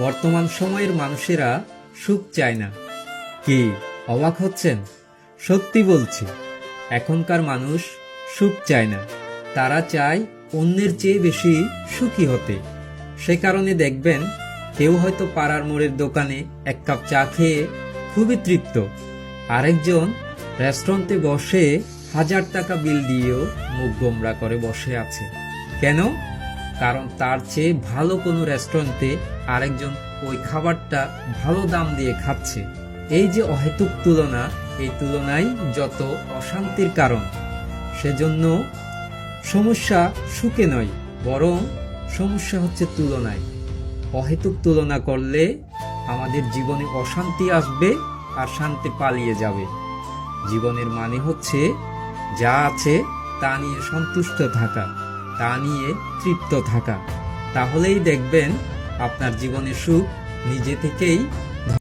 বর্তমান সময়ের মানুষেরা সুখ চায় না। কি অবাক হচ্ছেন? সত্যি বলছি, এখনকার মানুষ সুখ চায় না। তারা চায় অন্যের চেয়ে বেশি সুখী হতে। সে কারণে দেখবেন কেউ হয়তো পাড়ার মোড়ের দোকানে এক কাপ চা খেয়ে খুবই তৃপ্ত, আরেকজন রেস্টুরেন্টে বসে 1000 টাকা বিল দিয়েও মুখ গোমরা করে বসে আছে। কেন? কারণ তার চেয়ে ভালো কোনো রেস্টুরেন্টে আরেকজন ওই খাবারটা ভালো দাম দিয়ে খাচ্ছে। এই যে অহেতুক তুলনা, এই তুলনাই যত অশান্তির কারণ। সেজন্য সমস্যা সুখে নয়, বরং সমস্যা হচ্ছে তুলনায়। অহেতুক তুলনা করলে আমাদের জীবনে অশান্তি আসবে আর শান্তি পালিয়ে যাবে। জীবনের মানে হচ্ছে যা আছে তা নিয়ে সন্তুষ্ট থাকা, তা নিয়ে তৃপ্ত থাকা। তাহলেই দেখবেন আপনার জীবনের সুখ নিজে থেকেই